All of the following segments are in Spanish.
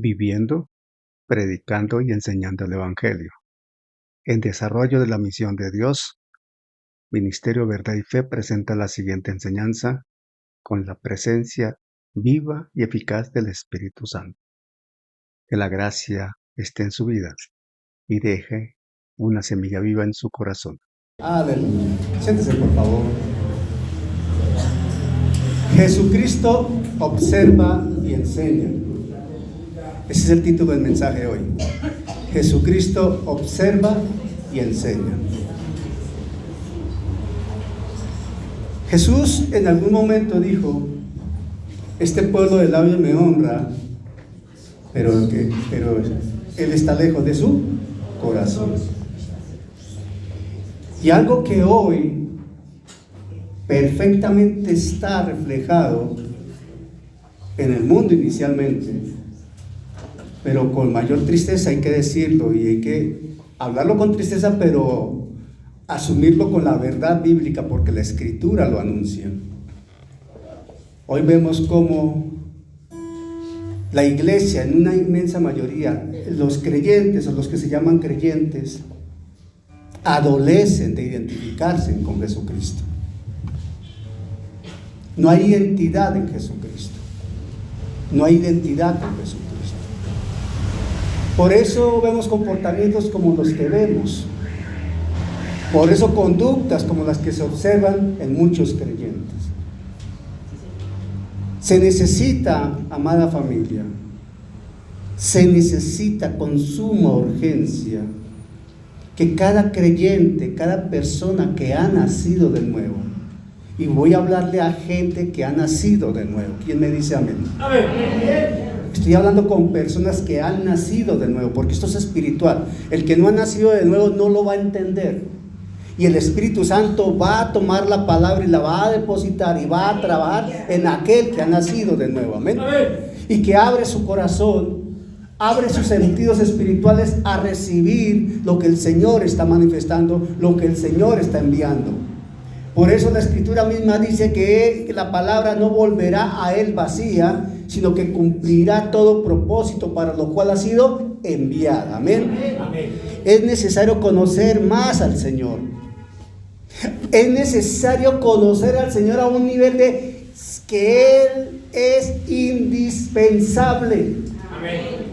viviendo, predicando y enseñando el Evangelio. En desarrollo de la misión de Dios, Ministerio Verdad y Fe presenta la siguiente enseñanza con la presencia viva y eficaz del Espíritu Santo. Que la gracia esté en su vida y deje una semilla viva en su corazón. Aleluya. Siéntese, por favor. Jesucristo observa y enseña. Ese es el título del mensaje hoy. Jesucristo observa y enseña. Jesús en algún momento dijo: este pueblo de labios me honra, pero Él está lejos de su corazón. Y algo que hoy perfectamente está reflejado en el mundo inicialmente, pero con mayor tristeza, hay que decirlo, y hay que hablarlo con tristeza, pero asumirlo con la verdad bíblica, porque la Escritura lo anuncia. Hoy vemos cómo la iglesia, en una inmensa mayoría, los creyentes o los que se llaman creyentes, adolecen de identificarse con Jesucristo. No hay identidad en Jesucristo. No hay identidad en Jesucristo. Por eso vemos comportamientos como los que vemos. Por eso conductas como las que se observan en muchos creyentes. Se necesita, amada familia, se necesita con suma urgencia que cada creyente, cada persona que ha nacido de nuevo, y voy a hablarle a gente que ha nacido de nuevo. ¿Quién me dice amén? Amén. Estoy hablando con personas que han nacido de nuevo, porque esto es espiritual. El que no ha nacido de nuevo no lo va a entender. Y el Espíritu Santo va a tomar la palabra y la va a depositar y va a trabajar en aquel que ha nacido de nuevo. Amén. Y que abre su corazón, abre sus sentidos espirituales a recibir lo que el Señor está manifestando, lo que el Señor está enviando. Por eso la Escritura misma dice que la palabra no volverá a Él vacía, sino que cumplirá todo propósito para lo cual ha sido enviada. Amén. Amén. Es necesario conocer más al Señor. Es necesario conocer al Señor a un nivel de que Él es indispensable. Amén.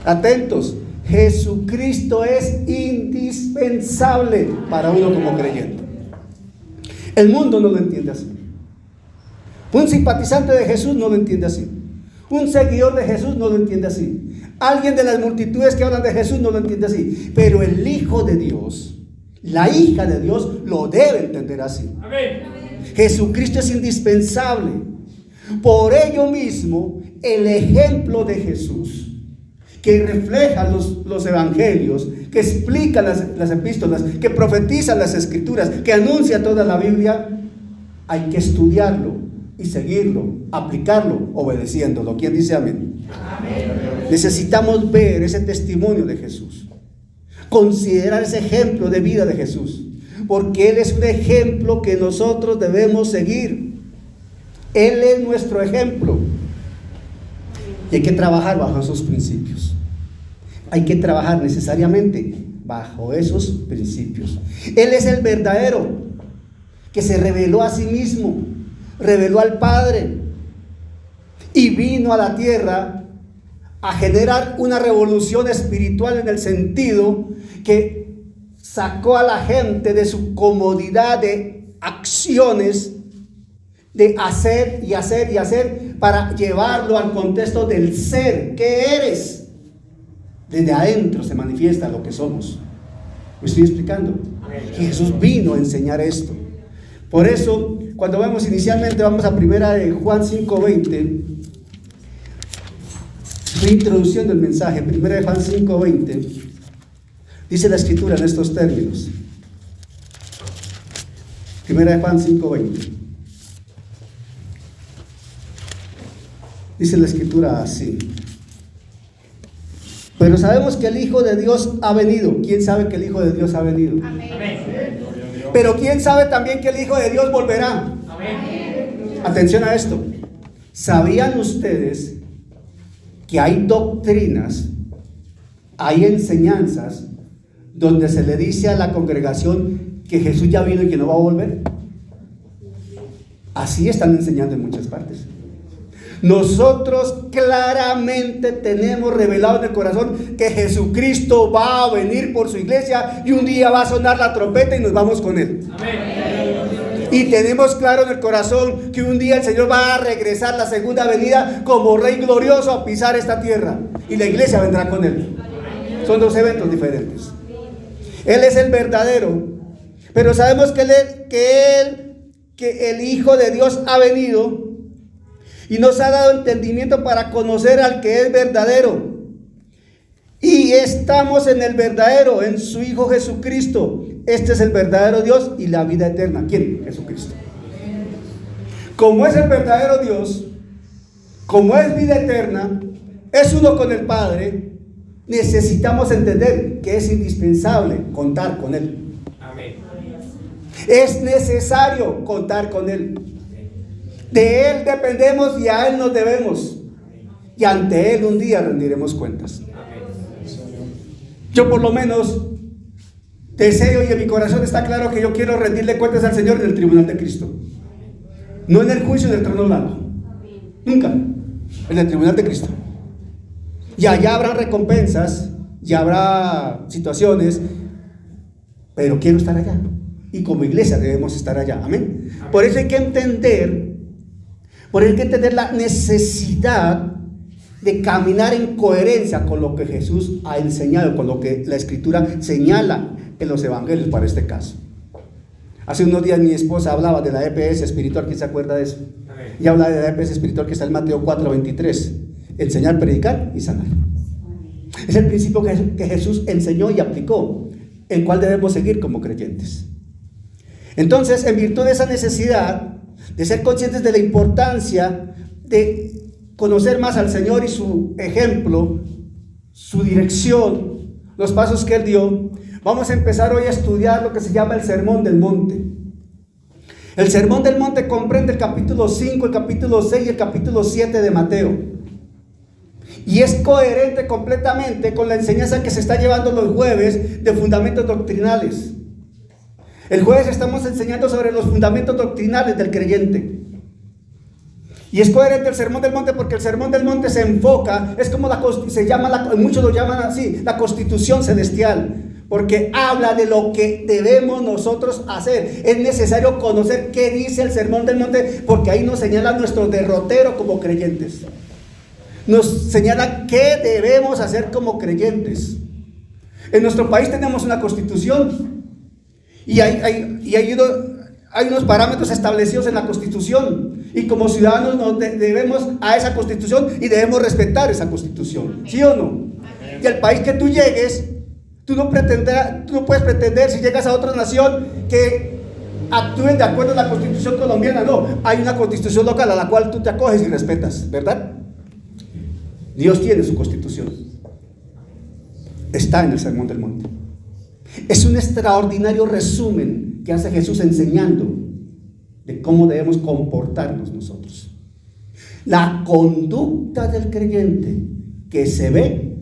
Atentos, Jesucristo es indispensable para uno como creyente. El mundo no lo entiende así. Un simpatizante de Jesús no lo entiende así. Un seguidor de Jesús no lo entiende así. Alguien de las multitudes que hablan de Jesús no lo entiende así. Pero el Hijo de Dios, la hija de Dios, lo debe entender así. Amén. Jesucristo es indispensable. Por ello mismo, el ejemplo de Jesús, que refleja los evangelios, que explica las epístolas, que profetiza las escrituras, que anuncia toda la Biblia, hay que estudiarlo y seguirlo, aplicarlo, obedeciéndolo. ¿Quién dice amén? Amén. Necesitamos ver ese testimonio de Jesús, considerar ese ejemplo de vida de Jesús, porque Él es un ejemplo que nosotros debemos seguir. Él es nuestro ejemplo. Y hay que trabajar bajo esos principios. Hay que trabajar necesariamente bajo esos principios. Él es el verdadero, que se reveló a sí mismo, reveló al Padre y vino a la tierra a generar una revolución espiritual, en el sentido que sacó a la gente de su comodidad de acciones, de hacer y hacer y hacer, para llevarlo al contexto del ser. ¿Qué eres? Desde adentro se manifiesta lo que somos. ¿Me estoy explicando? Jesús vino a enseñar esto. Por eso, cuando vemos inicialmente, vamos a primera de Juan 5:20, introducción del mensaje. Primera de Juan 5:20, dice la Escritura en estos términos. Primera de Juan 5:20. Dice la Escritura así: pero sabemos que el Hijo de Dios ha venido. ¿Quién sabe que el Hijo de Dios ha venido? Amén. Pero ¿quién sabe también que el Hijo de Dios volverá? Amén. Atención a esto. ¿Sabían ustedes que hay doctrinas, hay enseñanzas donde se le dice a la congregación que Jesús ya vino y que no va a volver. Así están enseñando en muchas partes. Nosotros claramente tenemos revelado en el corazón que Jesucristo va a venir por su iglesia y un día va a sonar la trompeta y nos vamos con Él. Amén. Y tenemos claro en el corazón que un día el Señor va a regresar la segunda venida como Rey glorioso a pisar esta tierra y la iglesia vendrá con Él. Son dos eventos diferentes. Él es el verdadero, pero sabemos que el Hijo de Dios ha venido y nos ha dado entendimiento para conocer al que es verdadero. Y estamos en el verdadero, en su Hijo Jesucristo. Este es el verdadero Dios y la vida eterna. ¿Quién? Jesucristo. Como es el verdadero Dios, como es vida eterna, es uno con el Padre, necesitamos entender que es indispensable contar con Él. Amén. Es necesario contar con Él. De Él dependemos y a Él nos debemos. Y ante Él un día rendiremos cuentas. Yo por lo menos deseo y en mi corazón está claro que yo quiero rendirle cuentas al Señor en el tribunal de Cristo. No en el juicio del trono blanco. Nunca. En el tribunal de Cristo. Y allá habrá recompensas, y habrá situaciones, pero quiero estar allá. Y como iglesia debemos estar allá. Amén. Por eso hay que entender la necesidad de caminar en coherencia con lo que Jesús ha enseñado, con lo que la Escritura señala en los evangelios para este caso. Hace unos días mi esposa hablaba de la EPS espiritual. ¿Quién se acuerda de eso? Y habla de la EPS espiritual que está en Mateo 4:23. Enseñar, predicar y sanar. Es el principio que Jesús enseñó y aplicó, el cual debemos seguir como creyentes. Entonces, en virtud de esa necesidad de ser conscientes de la importancia de conocer más al Señor y su ejemplo, su dirección, los pasos que Él dio, vamos a empezar hoy a estudiar lo que se llama el Sermón del Monte. El Sermón del Monte comprende el capítulo 5, el capítulo 6 y el capítulo 7 de Mateo. Y es coherente completamente con la enseñanza que se está llevando los jueves de fundamentos doctrinales. El jueves estamos enseñando sobre los fundamentos doctrinales del creyente. Y es coherente el Sermón del Monte porque el Sermón del Monte se enfoca, es como muchos lo llaman así, la Constitución celestial. Porque habla de lo que debemos nosotros hacer. Es necesario conocer qué dice el Sermón del Monte, porque ahí nos señala nuestro derrotero como creyentes. Nos señala qué debemos hacer como creyentes. En nuestro país tenemos una Constitución y hay unos parámetros establecidos en la Constitución, y como ciudadanos nos debemos a esa Constitución y debemos respetar esa Constitución, ¿sí o no? Y al país que tú llegues, tú no puedes pretender, si llegas a otra nación, que actúen de acuerdo a la Constitución colombiana. No, hay una Constitución local a la cual tú te acoges y respetas, ¿verdad? Dios tiene su Constitución. Está en el Sermón del Monte. Es un extraordinario resumen que hace Jesús enseñando de cómo debemos comportarnos nosotros. La conducta del creyente que se ve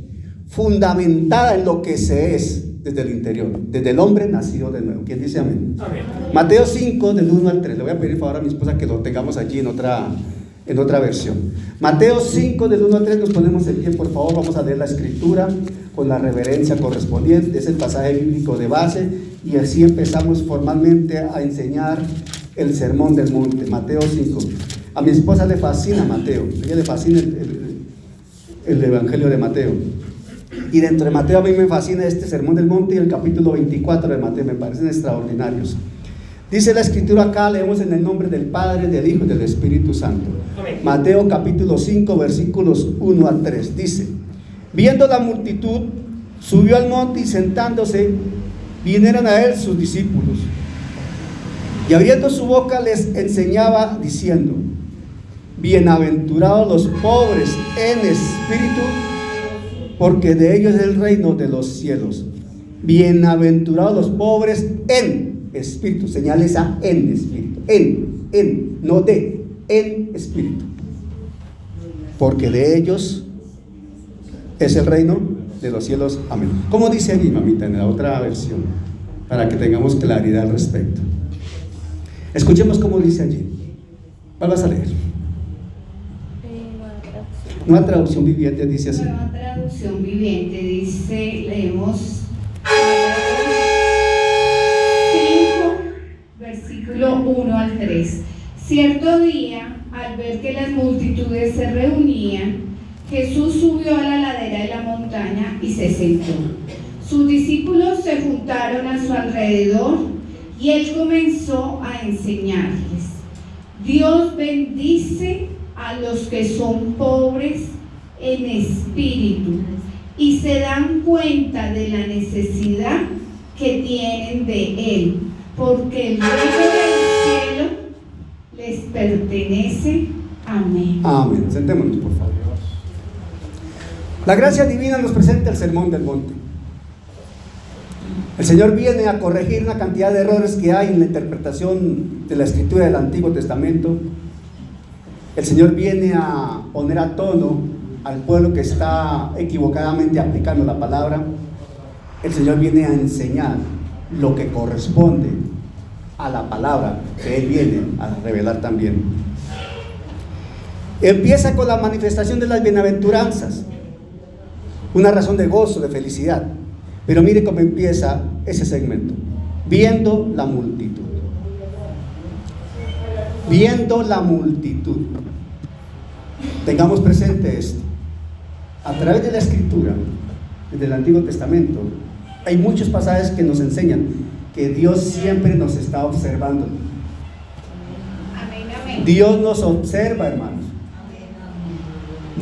fundamentada en lo que se es desde el interior, desde el hombre nacido de nuevo. ¿Quién dice amén? Amén. Mateo 5 del 1 al 3. Le voy a pedir favor a mi esposa que lo tengamos allí en otra versión. Mateo 5 del 1 al 3, nos ponemos en pie, por favor. Vamos a leer la escritura con la reverencia correspondiente. Es el pasaje bíblico de base y así empezamos formalmente a enseñar el Sermón del Monte. Mateo 5. A mi esposa le fascina Mateo, a ella le fascina el Evangelio de Mateo, y dentro de Mateo a mí me fascina este Sermón del Monte y el capítulo 24 de Mateo, me parecen extraordinarios. Dice la escritura acá, leemos en el nombre del Padre, del Hijo y del Espíritu Santo. Amén. Mateo capítulo 5 versículos 1 al 3 dice: viendo la multitud, subió al monte y sentándose, vinieron a él sus discípulos. Y abriendo su boca les enseñaba diciendo: bienaventurados los pobres en espíritu, porque de ellos es el reino de los cielos. Bienaventurados los pobres en espíritu, señala esa en espíritu, no de, en espíritu, porque de ellos es el reino de los cielos. Amén. ¿Cómo dice allí, mamita, en la otra versión? Para que tengamos claridad al respecto. Escuchemos cómo dice allí. ¿Cuál vas a leer? Una traducción viviente dice así. Nueva traducción viviente dice, leemos 5, versículo 1 al 3. Cierto día, al ver que las multitudes se reunían, Jesús subió a la ladera de la montaña y se sentó. Sus discípulos se juntaron a su alrededor y él comenzó a enseñarles. Dios bendice a los que son pobres en espíritu y se dan cuenta de la necesidad que tienen de Él, porque el reino del cielo les pertenece. Amén. Amén. Sentémonos, por favor. La gracia divina nos presenta el Sermón del Monte. El Señor viene a corregir una cantidad de errores que hay en la interpretación de la Escritura del Antiguo Testamento. El Señor viene a poner a tono al pueblo que está equivocadamente aplicando la palabra. El Señor viene a enseñar lo que corresponde a la palabra que Él viene a revelar también. Empieza con la manifestación de las bienaventuranzas, una razón de gozo, de felicidad. Pero mire cómo empieza ese segmento: viendo la multitud. Viendo la multitud. Tengamos presente esto. A través de la Escritura, desde el Antiguo Testamento, hay muchos pasajes que nos enseñan que Dios siempre nos está observando. Amén, amén. Dios nos observa, hermanos.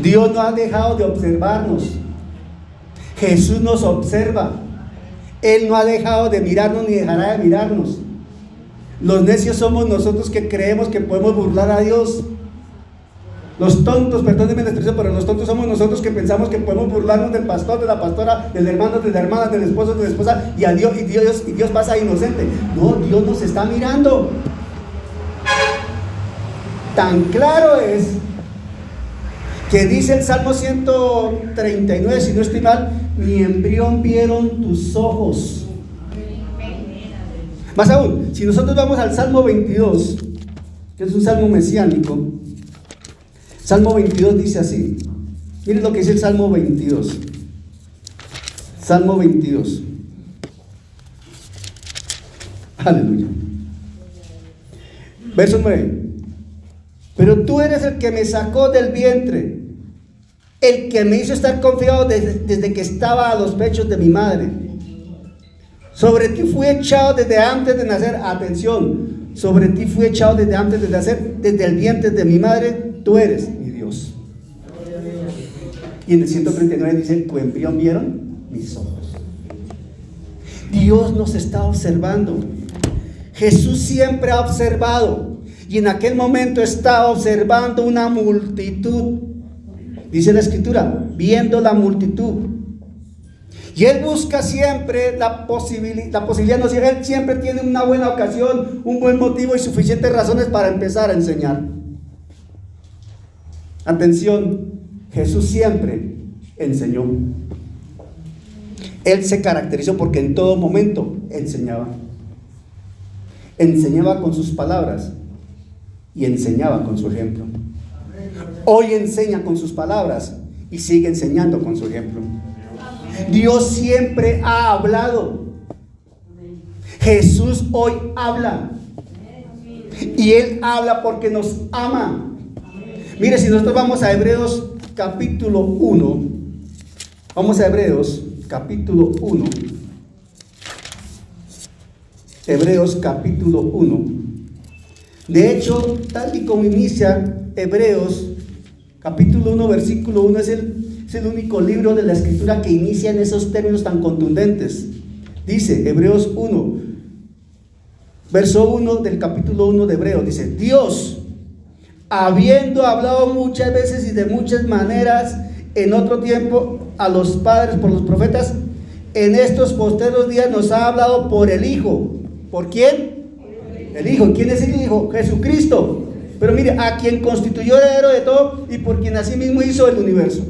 Dios no ha dejado de observarnos. Jesús nos observa. Él no ha dejado de mirarnos ni dejará de mirarnos. Los necios somos nosotros que creemos que podemos burlar a Dios. Los tontos, perdónenme la expresión, pero los tontos somos nosotros que pensamos que podemos burlarnos del pastor, de la pastora, del hermano, de la hermana, del esposo, de la esposa, y a Dios, y Dios pasa inocente. No, Dios nos está mirando. Tan claro es que dice el Salmo 139, si no estoy mal: mi embrión vieron tus ojos. Más aún, si nosotros vamos al Salmo 22, que es un salmo mesiánico, Salmo 22 dice así. Miren lo que dice el Salmo 22. Salmo 22. Aleluya. Verso 9. Pero tú eres el que me sacó del vientre, el que me hizo estar confiado desde que estaba a los pechos de mi madre. Sobre ti fui echado desde antes de nacer. Atención, sobre ti fui echado desde antes de nacer, desde el vientre de mi madre. Tú eres mi Dios. Y en el 139 dice: tu embrión vieron mis ojos. Dios nos está observando. Jesús siempre ha observado. Y en aquel momento estaba observando una multitud. Dice la Escritura: viendo la multitud. Y Él busca siempre la posibilidad, no, si Él siempre tiene una buena ocasión, un buen motivo y suficientes razones para empezar a enseñar. Atención, Jesús siempre enseñó. Él se caracterizó porque en todo momento enseñaba. Enseñaba con sus palabras y enseñaba con su ejemplo. Hoy enseña con sus palabras y sigue enseñando con su ejemplo. Dios siempre ha hablado. Jesús hoy habla. Y Él habla porque nos ama. Mire, si nosotros vamos a Hebreos capítulo 1. Vamos a Hebreos capítulo 1. Hebreos capítulo 1. De hecho, tal y como inicia Hebreos capítulo 1, versículo 1, es el único libro de la Escritura que inicia en esos términos tan contundentes. Dice Hebreos 1, verso 1 del capítulo 1 de Hebreos, dice: Dios, habiendo hablado muchas veces y de muchas maneras en otro tiempo a los padres por los profetas, en estos postreros días nos ha hablado por el Hijo. ¿Por quién? El Hijo. ¿Quién es el Hijo? Jesucristo. Pero mire, a quien constituyó heredero de todo y por quien asimismo hizo el universo.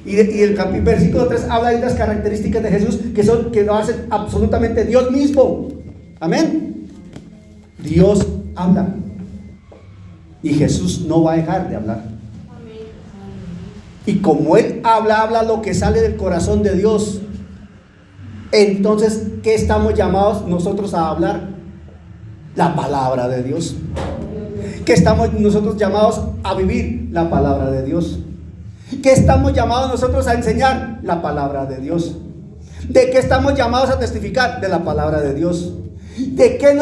Y el versículo 3 habla de unas características de Jesús que lo hacen absolutamente Dios mismo. Amén. Dios habla. Y Jesús no va a dejar de hablar. Y como Él habla lo que sale del corazón de Dios. Entonces, ¿qué estamos llamados nosotros a hablar? La palabra de Dios. ¿Qué estamos nosotros llamados a vivir? La palabra de Dios. ¿Qué estamos llamados nosotros a enseñar? La palabra de Dios. ¿De qué estamos llamados a testificar? De la palabra de Dios. ¿De qué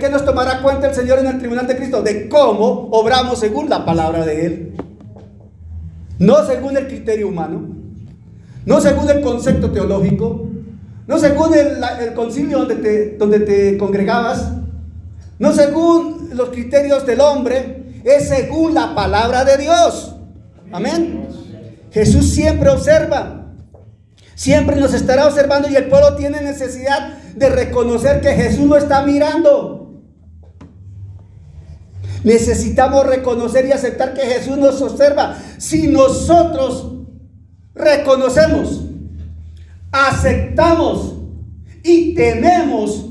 nos tomará cuenta el Señor en el tribunal de Cristo? De cómo obramos según la palabra de Él. No según el criterio humano, no según el concepto teológico, no según el concilio donde te congregabas, no según los criterios del hombre, es según la palabra de Dios. Amén. Jesús siempre observa, siempre nos estará observando, y el pueblo tiene necesidad de reconocer que Jesús lo está mirando. Necesitamos reconocer y aceptar que Jesús nos observa. Si nosotros reconocemos, aceptamos y tememos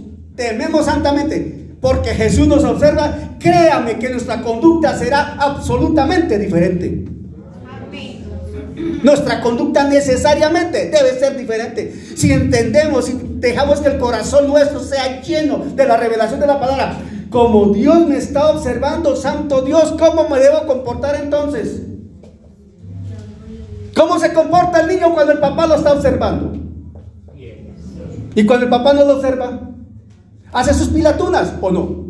santamente porque Jesús nos observa, créame que nuestra conducta será absolutamente diferente. Nuestra conducta necesariamente debe ser diferente. Si entendemos y dejamos que el corazón nuestro sea lleno de la revelación de la palabra, como Dios me está observando, santo Dios, ¿cómo me debo comportar entonces? ¿Cómo se comporta el niño cuando el papá lo está observando? Y cuando el papá no lo observa, ¿hace sus pilatunas o no?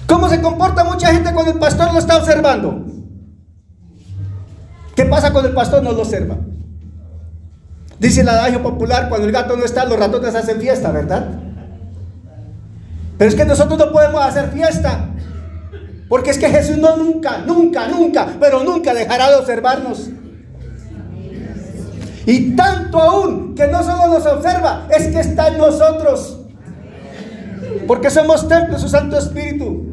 ¿Cómo se comporta mucha gente cuando el pastor lo está observando? ¿Qué pasa cuando el pastor no lo observa? Dice el adagio popular, cuando el gato no está, los ratones hacen fiesta, ¿verdad? Pero es que nosotros no podemos hacer fiesta, porque es que Jesús nunca dejará de observarnos. Y tanto aún que no solo nos observa, es que está en nosotros, porque somos templo de su Santo Espíritu.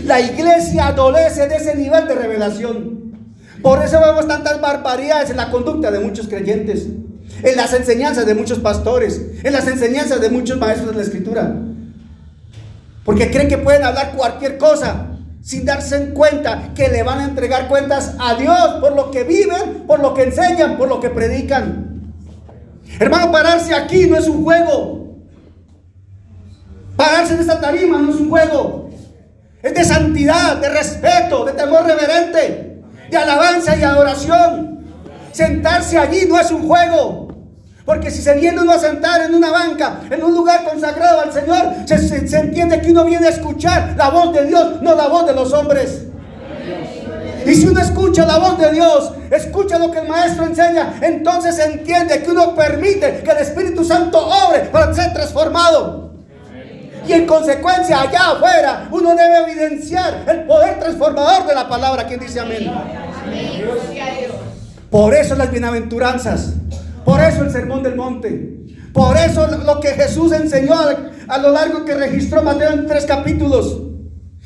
La iglesia adolece de ese nivel de revelación. Por eso vemos tantas barbaridades en la conducta de muchos creyentes, en las enseñanzas de muchos pastores, en las enseñanzas de muchos maestros de la Escritura, porque creen que pueden hablar cualquier cosa sin darse en cuenta que le van a entregar cuentas a Dios por lo que viven, por lo que enseñan, por lo que predican. Hermano, pararse aquí no es un juego. Pararse en esta tarima no es un juego. Es de santidad, de respeto, de temor reverente, de alabanza y adoración. Sentarse allí no es un juego. Porque si se viene uno a sentar en una banca, en un lugar consagrado al Señor, se entiende que uno viene a escuchar la voz de Dios, no la voz de los hombres. Y si uno escucha la voz de Dios, escucha lo que el maestro enseña, entonces se entiende que uno permite que el Espíritu Santo obre para ser transformado. Y en consecuencia, allá afuera, uno debe evidenciar el poder transformador de la palabra. ¿Quién dice amén? Por eso las bienaventuranzas. Por eso el sermón del monte. Por eso lo que Jesús enseñó a lo largo que registró Mateo en 3 capítulos.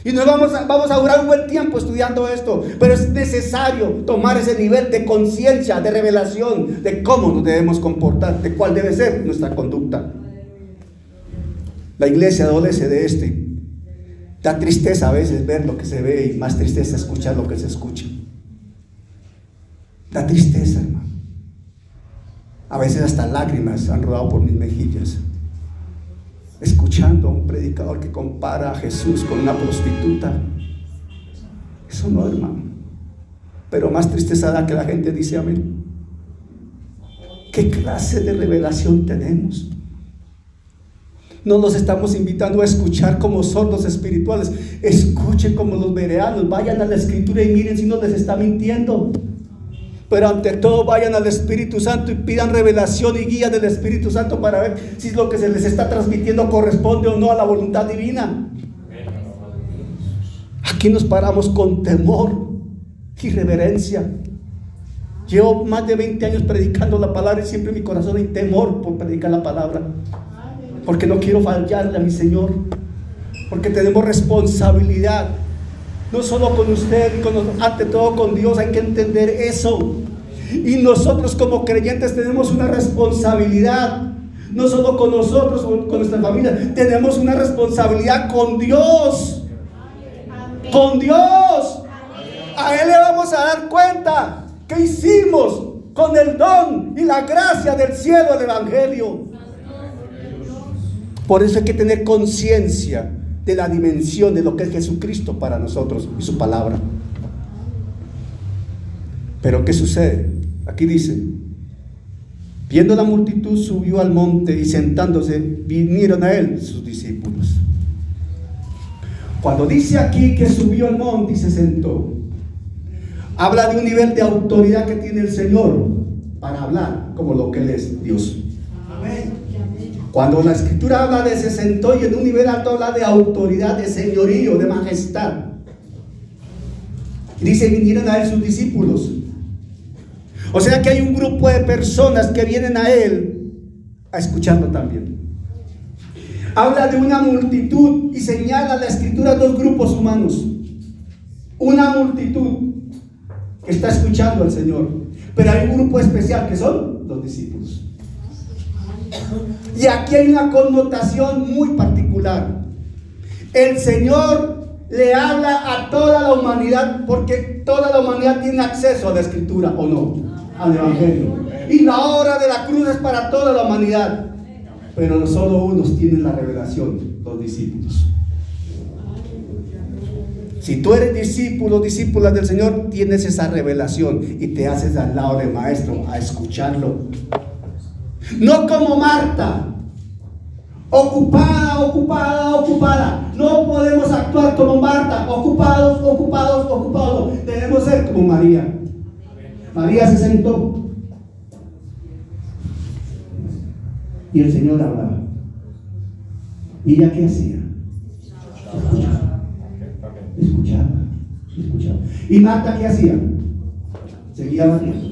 Y nos vamos a durar un buen tiempo estudiando esto. Pero es necesario tomar ese nivel de conciencia, de revelación, de cómo nos debemos comportar, de cuál debe ser nuestra conducta. La iglesia adolece de esto. Da tristeza a veces ver lo que se ve y más tristeza escuchar lo que se escucha. Da tristeza, hermano. A veces hasta lágrimas han rodado por mis mejillas, escuchando a un predicador que compara a Jesús con una prostituta. Eso no, hermano. Pero más tristeza da que la gente dice amén. ¿Qué clase de revelación tenemos? No nos estamos invitando a escuchar como sordos espirituales. Escuchen como los bereanos. Vayan a la Escritura y miren si no les está mintiendo. Pero ante todo vayan al Espíritu Santo y pidan revelación y guía del Espíritu Santo para ver si lo que se les está transmitiendo corresponde o no a la voluntad divina. Aquí nos paramos con temor y reverencia. Llevo más de 20 años predicando la palabra y siempre en mi corazón hay temor por predicar la palabra, porque no quiero fallarle a mi Señor, porque tenemos responsabilidad No solo con usted, ante todo con Dios, hay que entender eso. Y nosotros como creyentes tenemos una responsabilidad, no solo con nosotros, con nuestra familia, tenemos una responsabilidad con Dios. Amén. Con Dios. Amén. A Él le vamos a dar cuenta qué hicimos con el don y la gracia del cielo, el Evangelio. Por eso hay que tener conciencia de la dimensión de lo que es Jesucristo para nosotros y su palabra. Pero ¿qué sucede? Aquí dice: viendo la multitud, subió al monte y sentándose, vinieron a él sus discípulos. Cuando dice aquí que subió al monte y se sentó, habla de un nivel de autoridad que tiene el Señor para hablar como lo que Él es, Dios. Amén. Cuando la Escritura habla de se sentó, y en un nivel alto habla de autoridad, de señorío, de majestad. Y dice: vinieron a él sus discípulos. O sea que hay un grupo de personas que vienen a él a escucharlo también. Habla de una multitud y señala la Escritura dos grupos humanos. Una multitud que está escuchando al Señor, pero hay un grupo especial que son los discípulos. Y aquí hay una connotación muy particular. El Señor le habla a toda la humanidad, porque toda la humanidad tiene acceso a la Escritura, ¿o no? Al Evangelio. Y la obra de la cruz es para toda la humanidad, pero solo unos tienen la revelación, los discípulos. Si tú eres discípulo, discípula del Señor, tienes esa revelación y te haces al lado del maestro a escucharlo. No como Marta, ocupada. No podemos actuar como Marta, ocupados. Debemos ser como María. María se sentó y el Señor hablaba. ¿Y ella qué hacía? Escuchaba. ¿Y Marta qué hacía? Seguía barriendo,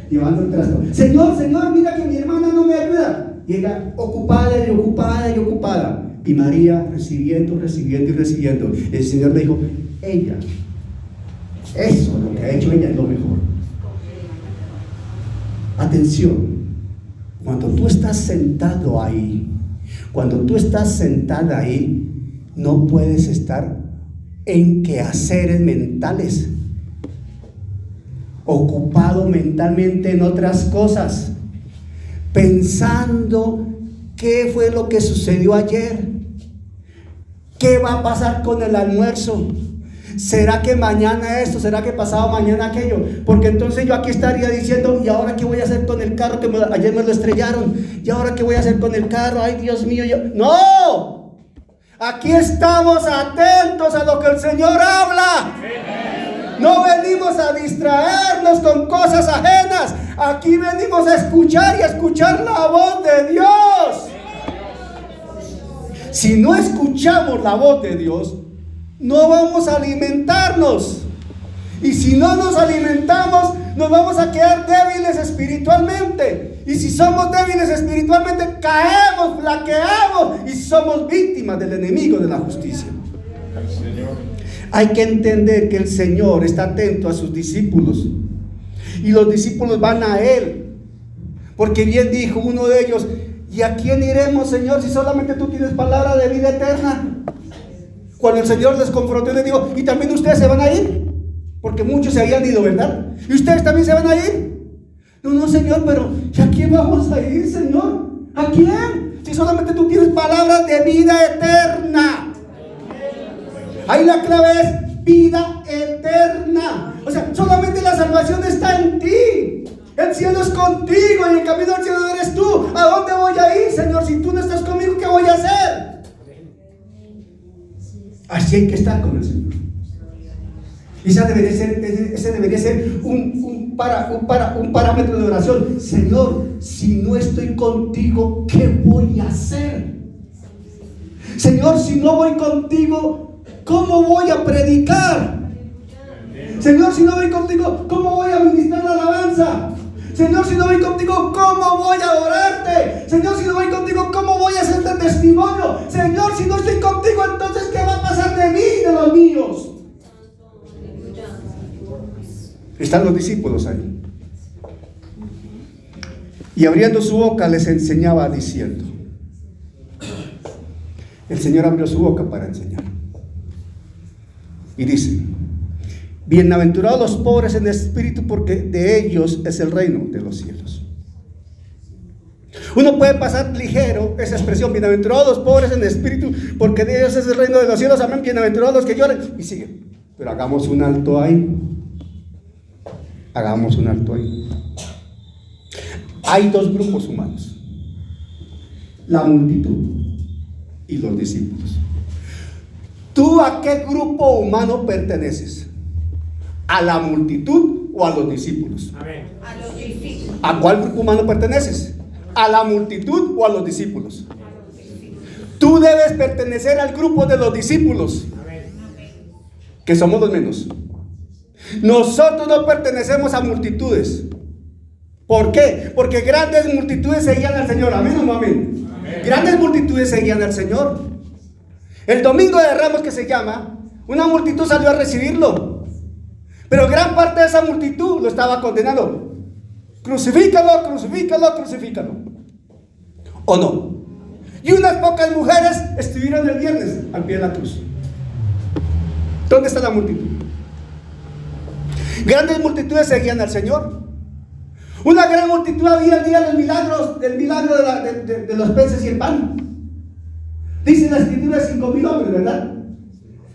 llevando el trasto. Señor, mira que mi hermana no me ayuda. Y ella ocupada. Y María recibiendo. El Señor le dijo: ella, eso, lo que ha hecho ella es lo mejor. Atención, cuando tú estás sentado ahí, no puedes estar en quehaceres mentales, ocupado mentalmente en otras cosas, pensando qué fue lo que sucedió ayer, qué va a pasar con el almuerzo, será que mañana esto, será que pasado mañana aquello, porque entonces yo aquí estaría diciendo: ¿y ahora qué voy a hacer con el carro que ayer me lo estrellaron? ¿Y ahora qué voy a hacer con el carro? Ay, Dios mío, ¡no! Aquí estamos atentos a lo que el Señor habla. No venimos a distraernos con cosas ajenas. Aquí venimos a escuchar y a escuchar la voz de Dios. Si no escuchamos la voz de Dios, no vamos a alimentarnos. Y si no nos alimentamos, nos vamos a quedar débiles espiritualmente. Y si somos débiles espiritualmente, caemos, flaqueamos y somos víctimas del enemigo de la justicia. Hay que entender que el Señor está atento a sus discípulos. Y los discípulos van a Él. Porque bien dijo uno de ellos: ¿y a quién iremos, Señor, si solamente tú tienes palabra de vida eterna? Cuando el Señor les confrontó, les dijo: ¿y también ustedes se van a ir? Porque muchos se habían ido, ¿verdad? ¿Y ustedes también se van a ir? No, Señor, pero ¿a quién vamos a ir, Señor? ¿A quién? Si solamente tú tienes palabras de vida eterna. Ahí la clave es vida eterna. O sea, solamente la salvación está en ti. El cielo es contigo y el camino al cielo eres tú. ¿A dónde voy a ir, Señor? Si tú no estás conmigo, ¿qué voy a hacer? Así hay que estar con el Señor. Y ese debería ser un parámetro de oración. Señor, si no estoy contigo, ¿qué voy a hacer? Señor, si no voy contigo, ¿cómo voy a predicar? Señor, si no voy contigo, ¿cómo voy a ministrar la alabanza? Señor, si no voy contigo, ¿cómo voy a adorarte? Señor, si no voy contigo, ¿cómo voy a hacerte testimonio? Señor, si no estoy contigo, entonces ¿qué va a pasar de mí, de los Están los discípulos ahí. Y abriendo su boca les enseñaba diciendo. El Señor abrió su boca para enseñar. Y dice: bienaventurados los pobres en espíritu, porque de ellos es el reino de los cielos. Uno puede pasar ligero esa expresión: bienaventurados los pobres en espíritu, porque de ellos es el reino de los cielos. Amén. Bienaventurados los que lloran. Y sigue. Pero hagamos un alto ahí. Hagamos un alto ahí. Hay dos grupos humanos: la multitud y los discípulos. ¿Tú a qué grupo humano perteneces? ¿A la multitud o a los discípulos? Amén. A los discípulos. ¿A cuál grupo humano perteneces? ¿A la multitud o a los discípulos? Tú debes pertenecer al grupo de los discípulos, que somos los menos. Nosotros no pertenecemos a multitudes. ¿Por qué? Porque grandes multitudes seguían al Señor. ¿Amén o no amén? Amén. Grandes multitudes seguían al Señor. El domingo de Ramos, que se llama, una multitud salió a recibirlo, pero gran parte de esa multitud lo estaba condenando. Crucifícalo, crucifícalo, crucifícalo. ¿O no? Y unas pocas mujeres estuvieron el viernes al pie de la cruz. ¿Dónde está la multitud? Grandes multitudes seguían al Señor. Una gran multitud había el día del milagro de los peces y el pan. Dice la escritura 5,000 hombres, ¿verdad?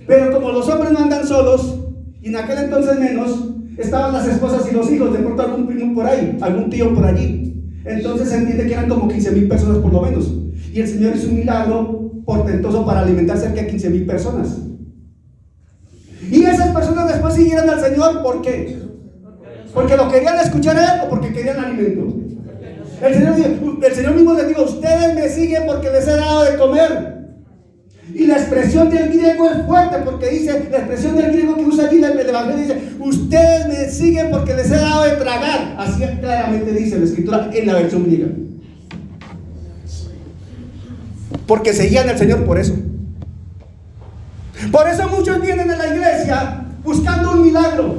Pero como los hombres no andan solos, y en aquel entonces menos, estaban las esposas y los hijos, de pronto algún primo por ahí, algún tío por allí. Entonces se entiende que eran como 15,000 personas por lo menos. Y el Señor hizo un milagro portentoso para alimentar cerca de 15,000 personas. Y esas personas después siguieron al Señor, ¿por qué? ¿Porque lo querían escuchar a Él o porque querían alimento? El Señor mismo les dijo: ustedes me siguen porque les he dado de comer. Y la expresión del griego es fuerte, porque dice, la expresión del griego que usa allí el Evangelio dice: ustedes me siguen porque les he dado de tragar. Así claramente dice la escritura en la versión griega. Porque seguían al Señor por eso. Por eso muchos vienen a la iglesia buscando un milagro,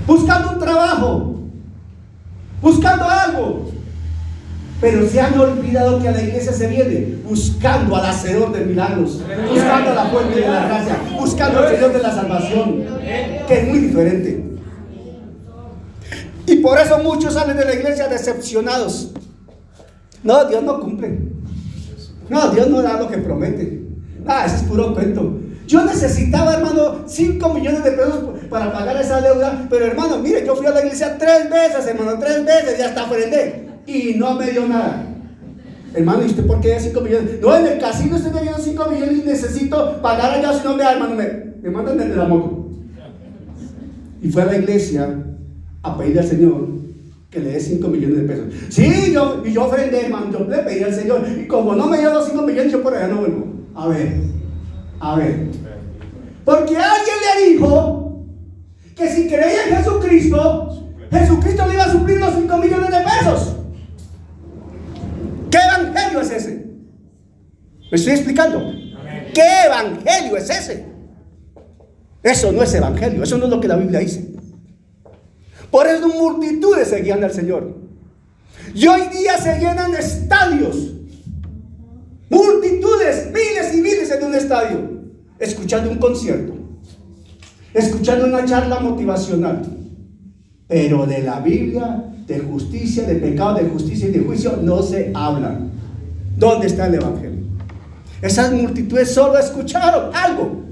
buscando un trabajo, buscando algo. Pero se han olvidado que a la iglesia se viene buscando al hacedor de milagros, buscando a la fuente de la gracia, buscando al Señor de la salvación, que es muy diferente. Y por eso muchos salen de la iglesia decepcionados. No, Dios no cumple. No, Dios no da lo que promete. Ese es puro cuento. Yo necesitaba, hermano, 5 millones de pesos para pagar esa deuda. Pero, hermano, mire, yo fui a la iglesia 3 veces, hermano, 3 veces, y hasta ofrendé. Y no me dio nada. Hermano, ¿y usted por qué da 5 millones? No, en el casino usted me dio 5 millones y necesito pagar allá, si no, vea, hermano, me mandan desde la moto. Y fue a la iglesia a pedirle al Señor que le dé 5 millones de pesos. Sí, yo ofrendé, hermano, yo le pedí al Señor. Y como no me dio los 5 millones, yo por allá no vuelvo. A ver. Porque alguien le dijo que si creía en Jesucristo, Jesucristo le iba a suplir los 5 millones de pesos. ¿Qué evangelio es ese? ¿Me estoy explicando? ¿Qué evangelio es ese? Eso no es evangelio, eso no es lo que la Biblia dice. Por eso multitudes seguían al Señor. Y hoy día se llenan estadios, multitudes, miles y miles en un estadio, escuchando un concierto, escuchando una charla motivacional. Pero de la Biblia, de justicia, de pecado, de justicia y de juicio no se habla. ¿Dónde está el evangelio? Esas multitudes solo escucharon algo,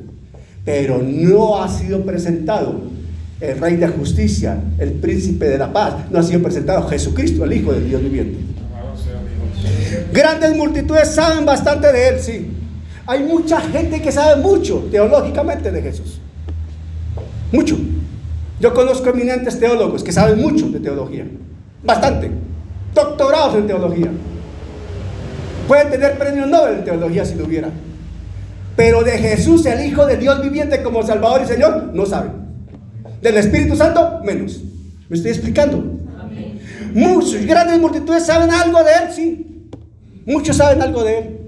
pero no ha sido presentado el Rey de justicia, el Príncipe de la paz. No ha sido presentado Jesucristo, el Hijo del Dios viviente. Grandes multitudes saben bastante de Él, sí. Hay mucha gente que sabe mucho teológicamente de Jesús. Mucho. Yo conozco eminentes teólogos que saben mucho de teología. Bastante. Doctorados en teología. Pueden tener premio Nobel en teología si lo hubiera. Pero de Jesús, el Hijo de Dios viviente como Salvador y Señor, no saben. Del Espíritu Santo, menos. ¿Me estoy explicando? Amén. Muchos, grandes multitudes saben algo de Él, sí. Muchos saben algo de Él.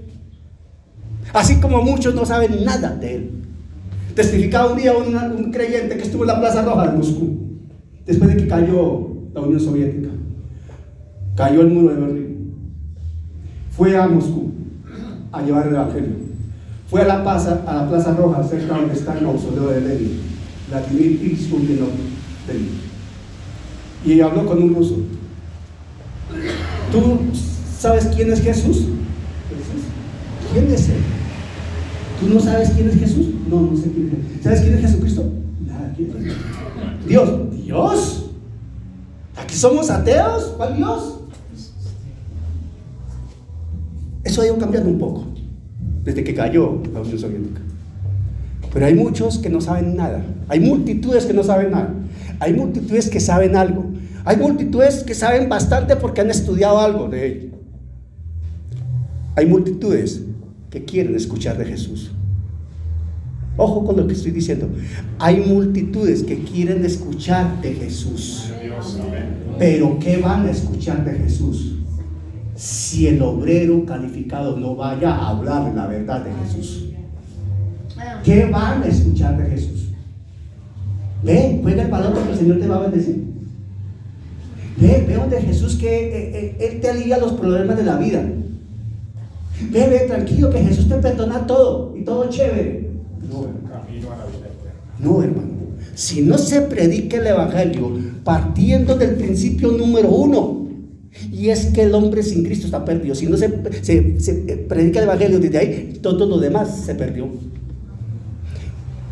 Así como muchos no saben nada de Él. Testificaba un día un creyente que estuvo en la Plaza Roja de Moscú, después de que cayó la Unión Soviética, cayó el muro de Berlín. Fue a Moscú a llevar el evangelio. Fue a la Plaza Roja, cerca donde está el mausoleo de Lenin, Vladimir Ilich Lenin, y habló con un ruso. ¿Tú sabes quién es Jesús? ¿Quién es él? ¿Tú no sabes quién es Jesús? No sé quién es. ¿Sabes quién es Jesucristo? Nada, ¿quién es? Dios. ¿Aquí somos ateos? ¿Cuál Dios? Eso ha ido cambiando un poco desde que cayó la Unión Soviética. Pero hay muchos que no saben nada. Hay multitudes que no saben nada. Hay multitudes que saben algo. Hay multitudes que saben bastante porque han estudiado algo de ello. Hay multitudes que quieren escuchar de Jesús. Ojo con lo que estoy diciendo. Hay multitudes que quieren escuchar de Jesús. Pero ¿qué van a escuchar de Jesús si el obrero calificado no vaya a hablar la verdad de Jesús? ¿Qué van a escuchar de Jesús? Juega el balón porque el Señor te va a bendecir. Ve donde Jesús que Él te alivia los problemas de la vida. Ve tranquilo que Jesús te perdona todo y todo chévere. No, hermano. Si no se predica el evangelio partiendo del principio número 1, y es que el hombre sin Cristo está perdido. Si no se predica el evangelio desde ahí, todo lo demás se perdió.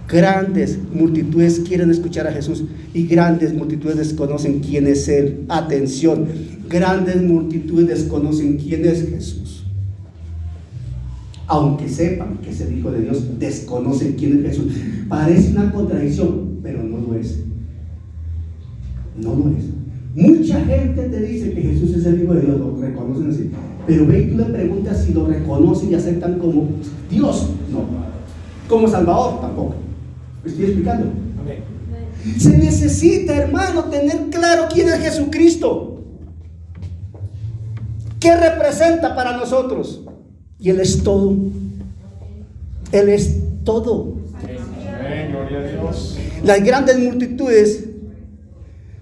Grandes multitudes quieren escuchar a Jesús y grandes multitudes desconocen quién es Él. Atención, grandes multitudes desconocen quién es Jesús. Aunque sepan que es el Hijo de Dios, desconocen quién es Jesús. Parece una contradicción, pero no lo es. No lo es. Mucha gente te dice que Jesús es el Hijo de Dios, lo reconocen así. Pero ve y tú le preguntas si lo reconocen y aceptan como Dios. No. Como Salvador, tampoco. ¿Me estoy explicando? Okay. Se necesita, hermano, tener claro quién es Jesucristo. ¿Qué representa para nosotros? Y Él es todo. Él es todo. Amén, gloria a Dios. Las grandes multitudes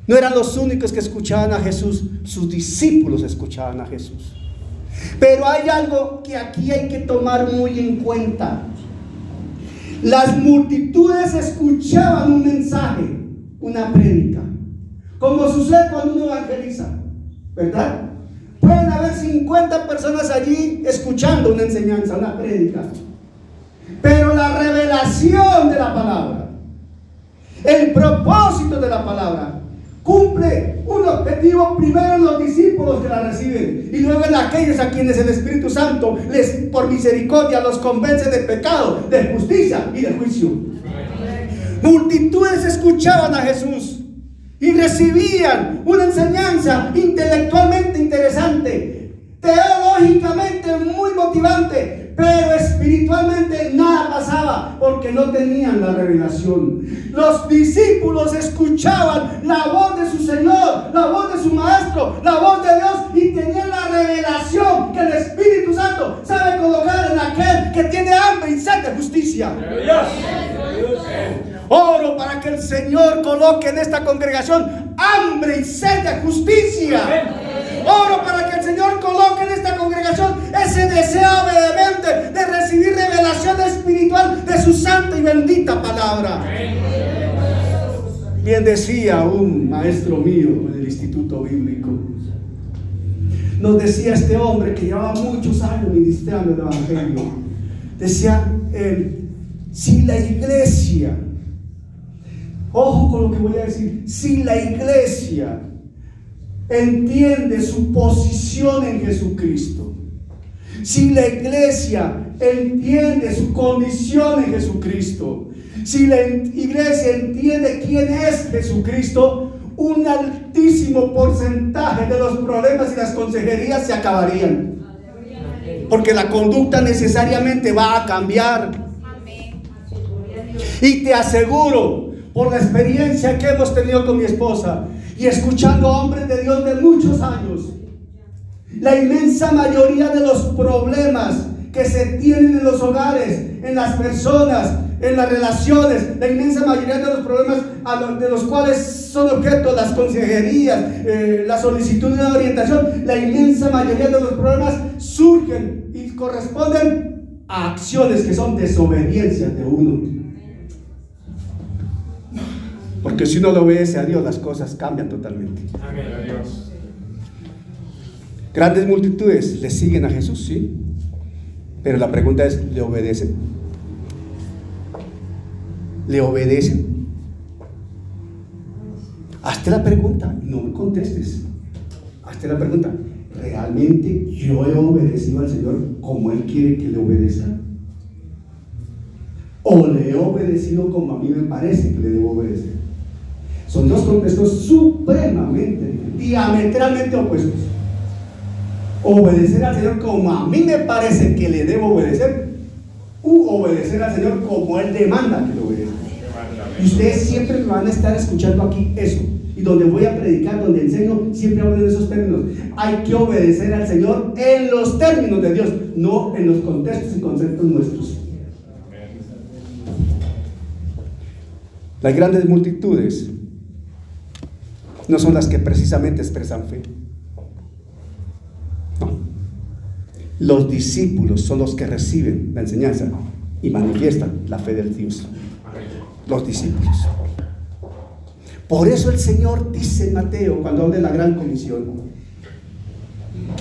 no eran los únicos que escuchaban a Jesús. Sus discípulos escuchaban a Jesús. Pero hay algo que aquí hay que tomar muy en cuenta. Las multitudes escuchaban un mensaje, una prédica, como sucede cuando uno evangeliza, ¿verdad? Pueden haber 50 personas allí escuchando una enseñanza, una prédica, pero la revelación de la palabra, el propósito de la palabra, cumple un objetivo primero en los discípulos que la reciben y luego en aquellos a quienes el Espíritu Santo por misericordia los convence de pecado, de justicia y de juicio. Multitudes escuchaban a Jesús y recibían una enseñanza intelectualmente interesante, teológicamente muy motivante, pero espiritualmente nada pasaba porque no tenían la revelación. Los discípulos escuchaban la voz de su Señor, la voz de su Maestro, la voz de Dios y tenían la revelación que el Espíritu Santo sabe colocar en aquel que tiene hambre y sed de justicia. Oro para que el Señor coloque en esta congregación hambre y sed de justicia. Oro para que el Señor coloque en esta congregación ese deseo vehemente de recibir revelación espiritual de su santa y bendita palabra. Bien decía un maestro mío en el instituto bíblico. Nos decía este hombre que llevaba muchos años ministrando el evangelio. Decía él, si la iglesia, ojo con lo que voy a decir, si la iglesia entiende su posición en Jesucristo, si la iglesia entiende su condición en Jesucristo, si la iglesia entiende quién es Jesucristo, un altísimo porcentaje de los problemas y las consejerías se acabarían, porque la conducta necesariamente va a cambiar. Y te aseguro, por la experiencia que hemos tenido con mi esposa y escuchando a hombres de Dios de muchos años, la inmensa mayoría de los problemas que se tienen en los hogares, en las personas, en las relaciones. La inmensa mayoría de los problemas de los cuales son objeto las consejerías, la solicitud de orientación, la inmensa mayoría de los problemas surgen y corresponden a acciones que son desobediencias de uno. Porque si uno le obedece a Dios, las cosas cambian totalmente. Amén. Dios. Grandes multitudes le siguen a Jesús, sí. Pero la pregunta es, ¿le obedecen? ¿Le obedecen? Hazte la pregunta, no me contestes. Hazte la pregunta, ¿realmente yo he obedecido al Señor como Él quiere que le obedezca? ¿O le he obedecido como a mí me parece que le debo obedecer? Son dos contextos supremamente, diametralmente opuestos. Obedecer al Señor como a mí me parece que le debo obedecer, u obedecer al Señor como Él demanda que le obedezca. Y ustedes siempre me van a estar escuchando aquí eso. Y donde voy a predicar, donde enseño, siempre hablo de esos términos. Hay que obedecer al Señor en los términos de Dios, no en los contextos y conceptos nuestros. Las grandes multitudes no son las que precisamente expresan fe. No. Los discípulos son los que reciben la enseñanza y manifiestan la fe del Dios. Los discípulos. Por eso el Señor dice en Mateo, cuando habla de la gran comisión,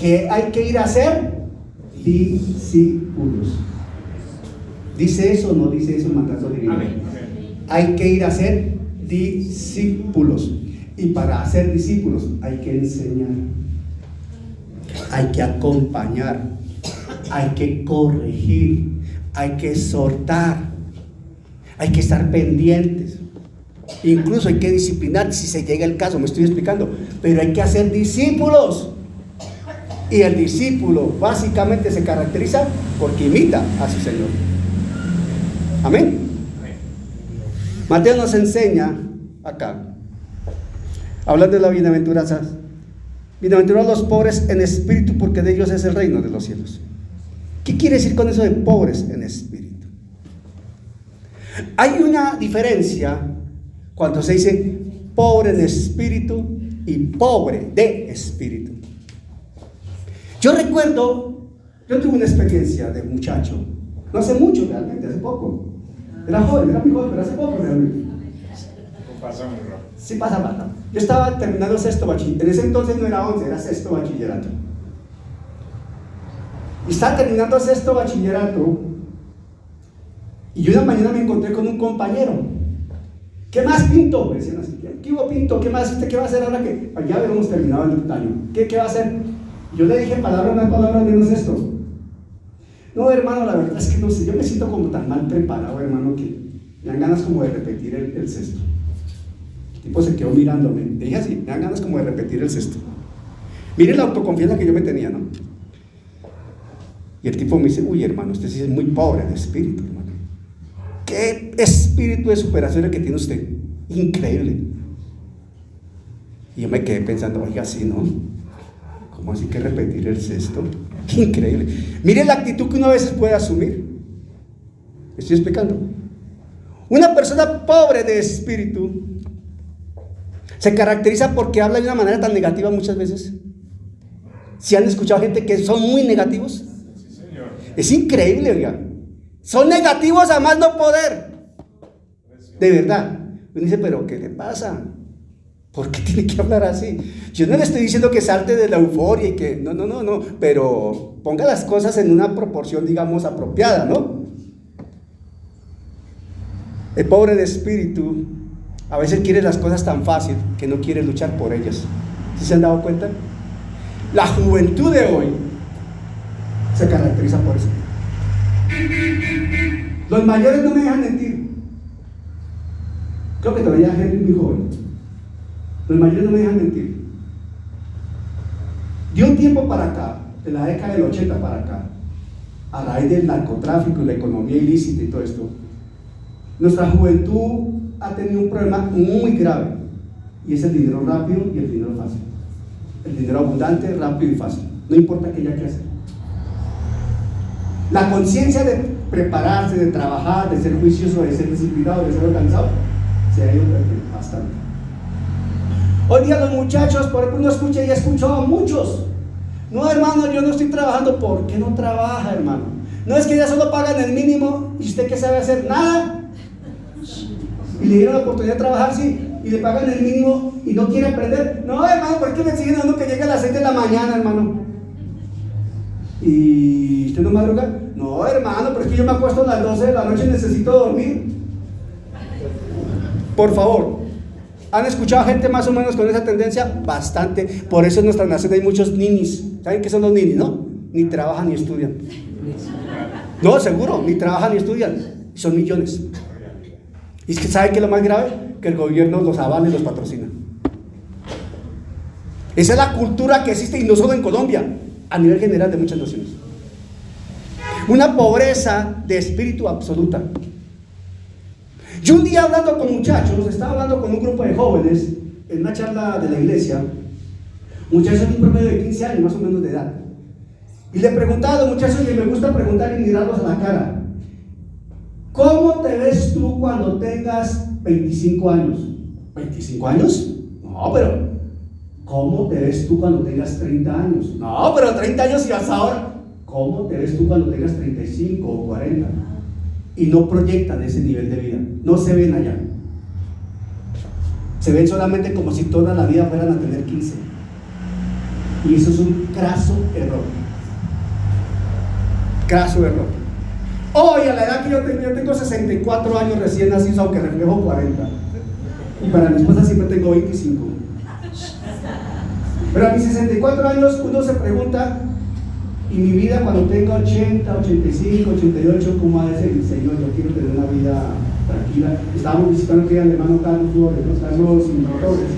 que hay que ir a hacer discípulos. ¿Dice eso o no dice eso el mandato divino? Hay que ir a ser discípulos. Y para hacer discípulos hay que enseñar, hay que acompañar, hay que corregir, hay que exhortar, hay que estar pendientes. Incluso hay que disciplinar si se llega el caso, me estoy explicando. Pero hay que hacer discípulos. Y el discípulo básicamente se caracteriza porque imita a su Señor. Amén. Mateo nos enseña acá, hablando de la bienaventuranza: bienaventurados los pobres en espíritu, porque de ellos es el reino de los cielos. ¿Qué quiere decir con eso de pobres en espíritu? Hay una diferencia cuando se dice pobre en espíritu y pobre de espíritu. Yo recuerdo, yo tuve una experiencia de muchacho, no hace mucho realmente, hace poco. Era joven, era muy joven, pero hace poco realmente. Pasa muy rápido. Sí, pasa. Yo estaba terminando sexto bachillerato. En ese entonces no era 11, era sexto bachillerato. Y estaba terminando sexto bachillerato. Y yo una mañana me encontré con un compañero. ¿Qué más, Pinto? Me decían así. ¿Qué hubo, Pinto? ¿Qué más? ¿Usted qué va a hacer ahora que ya habíamos terminado el año? ¿Qué va a hacer? Y yo le dije unas palabras menos esto. No, hermano, la verdad es que no sé. Yo me siento como tan mal preparado, hermano, que me dan ganas como de repetir el sexto. El tipo se quedó mirándome. Le dije así, me dan ganas como de repetir el sexto. Miren la autoconfianza que yo me tenía, ¿no? Y el tipo me dice: uy, hermano, usted sí es muy pobre de espíritu, hermano. ¿Qué espíritu de superación el que tiene usted? Increíble. Y yo me quedé pensando: oiga, sí, ¿no? ¿Cómo así que repetir el sexto? ¡Qué increíble! Miren la actitud que uno a veces puede asumir. Estoy explicando. Una persona pobre de espíritu se caracteriza porque habla de una manera tan negativa muchas veces. ¿Si han escuchado gente que son muy negativos? Sí, señor. Es increíble, oiga. Son negativos a más no poder. De verdad. Uno dice: ¿pero qué le pasa? ¿Por qué tiene que hablar así? Yo no le estoy diciendo que salte de la euforia y que no, pero ponga las cosas en una proporción, digamos, apropiada, ¿no? El pobre de espíritu a veces quiere las cosas tan fácil que no quiere luchar por ellas. ¿Sí se han dado cuenta? La juventud de hoy se caracteriza por eso. Los mayores no me dejan mentir. Creo que todavía hay gente muy joven. Los mayores no me dejan mentir. De un tiempo para acá, de la década del 80 para acá, a raíz del narcotráfico y la economía ilícita y todo esto, nuestra juventud ha tenido un problema muy grave, y es el dinero rápido y el dinero fácil. El dinero abundante, rápido y fácil. No importa que haya que hacer. La conciencia de prepararse, de trabajar, de ser juicioso, de ser disciplinado, de ser organizado, se ha ido perdiendo bastante. Hoy día los muchachos, por ejemplo, uno escucha y he escuchado a muchos. No, hermano, yo no estoy trabajando. ¿Por qué no trabaja, hermano? No, es que ya solo pagan el mínimo y usted qué sabe hacer, nada. Y le dieron la oportunidad de trabajar, sí, y le pagan el mínimo y no quiere aprender. No, hermano, ¿por qué me siguen dando que llegue a las 6 de la mañana, hermano? ¿Y usted no madruga? No, hermano, pero es que yo me acuesto a las 12 de la noche y necesito dormir. Por favor, ¿han escuchado gente más o menos con esa tendencia? Bastante. Por eso en nuestra nación hay muchos ninis. ¿Saben qué son los ninis, no? Ni trabajan ni estudian. No, seguro, ni trabajan ni estudian. Son millones. Y es que ¿saben qué es lo más grave? Que el gobierno los avala y los patrocina. Esa es la cultura que existe, y no solo en Colombia, a nivel general de muchas naciones. Una pobreza de espíritu absoluta. Yo un día hablando con muchachos, estaba hablando con un grupo de jóvenes en una charla de la iglesia, muchachos de un promedio de 15 años más o menos de edad, y le preguntaba a los muchachos, y me gusta preguntar y mirarlos a la cara: ¿cómo te ves tú cuando tengas 25 años? ¿25 años? No, pero ¿cómo te ves tú cuando tengas 30 años? No, pero 30 años y hasta ahora. ¿Cómo te ves tú cuando tengas 35 o 40? Y no proyectan ese nivel de vida, no se ven allá. Se ven solamente como si toda la vida fueran a tener 15. Y eso es un craso error. Craso error. Hoy, a la edad que yo tengo 64 años recién nacidos, aunque reflejo 40. Y para mi esposa siempre tengo 25. Pero a mis 64 años uno se pregunta: ¿y mi vida cuando tenga 80, 85, 88, cómo va a ser? Señor, yo quiero tener una vida tranquila. Estábamos visitando aquí al hermano Carlos Flores, ¿no? Carlos Torres,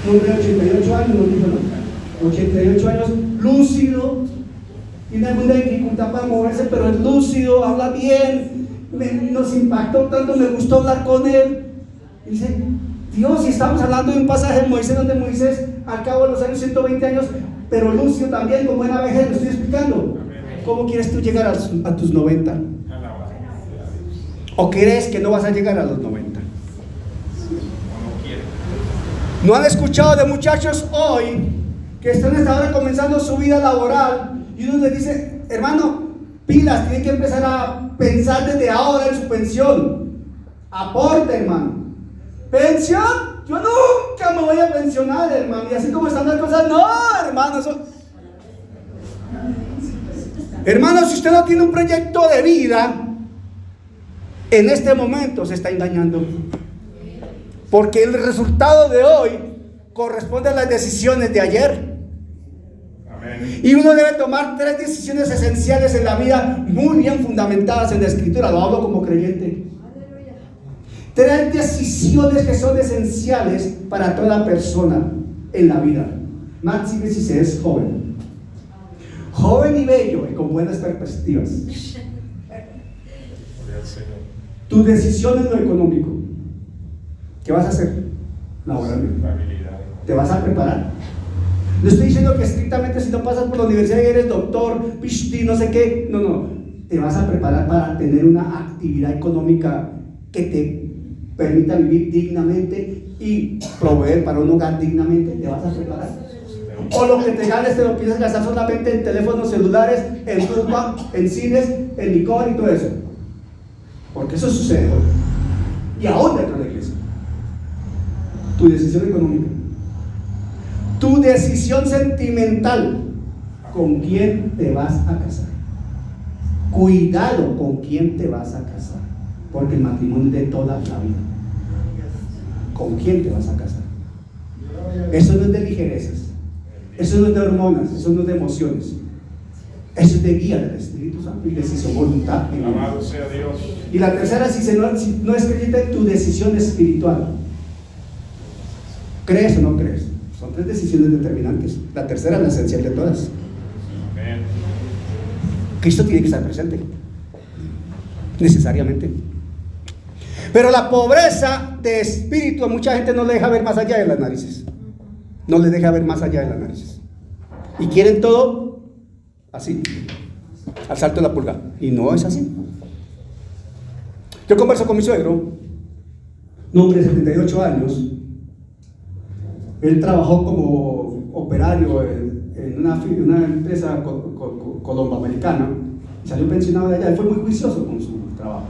un hombre de 88 años, nos dijo, no, 88 años, lúcido, tiene alguna dificultad para moverse, pero es lúcido, habla bien, nos impactó tanto, me gustó hablar con él. Y dice: Dios, si estamos hablando de un pasaje de Moisés, donde Moisés, al cabo de los años, 120 años, pero lúcido también, con buena vejez, lo estoy explicando. ¿Cómo quieres tú llegar a tus 90? ¿O crees que no vas a llegar a los 90? ¿No han escuchado de muchachos hoy que están hasta ahora comenzando su vida laboral y uno les dice: hermano, pilas, tienen que empezar a pensar desde ahora en su pensión? Aporte, hermano. ¿Pensión? Yo nunca me voy a pensionar, hermano. Y así como están las cosas, no, hermano, eso... Hermano, si usted no tiene un proyecto de vida, en este momento se está engañando. Porque el resultado de hoy corresponde a las decisiones de ayer. Amén. Y uno debe tomar 3 decisiones esenciales en la vida, muy bien fundamentadas en la Escritura. Lo hablo como creyente. 3 decisiones que son esenciales para toda persona en la vida. Máxime si se es joven. Joven y bello y con buenas perspectivas. Tu decisión en lo económico. ¿Qué vas a hacer? Laboralmente. ¿Te vas a preparar? No estoy diciendo que estrictamente si no pasas por la universidad y eres doctor, PhD, no sé qué. No. Te vas a preparar para tener una actividad económica que te permita vivir dignamente y proveer para un hogar dignamente. ¿Te vas a preparar? O lo que te ganes te lo piensas gastar solamente en teléfonos celulares, en rumba, en cines, en licor y todo eso. Porque eso sucede hoy. Y aún dentro de la iglesia. Tu decisión económica. Tu decisión sentimental. ¿Con quién te vas a casar? Cuidado con quién te vas a casar. Porque el matrimonio es de toda la vida. ¿Con quién te vas a casar? Eso no es de ligerezas. Eso no es de hormonas. Eso no es de emociones. Eso es de guía del Espíritu Santo y decisión, voluntad. Amado sea Dios. Y la tercera, si no es creyente, tu decisión espiritual. ¿Crees o no crees? Son 3 decisiones determinantes. La tercera es la esencial de todas. Amén. Cristo tiene que estar presente. Necesariamente. Pero la pobreza de espíritu a mucha gente no le deja ver más allá de las narices. No les deja ver más allá de las narices. Y quieren todo así. al salto de la pulga. Y no es así. Yo converso con mi suegro, un hombre de 78 años. Él trabajó como operario en una empresa colomboamericana. Salió pensionado de allá. Él fue muy juicioso con su trabajo,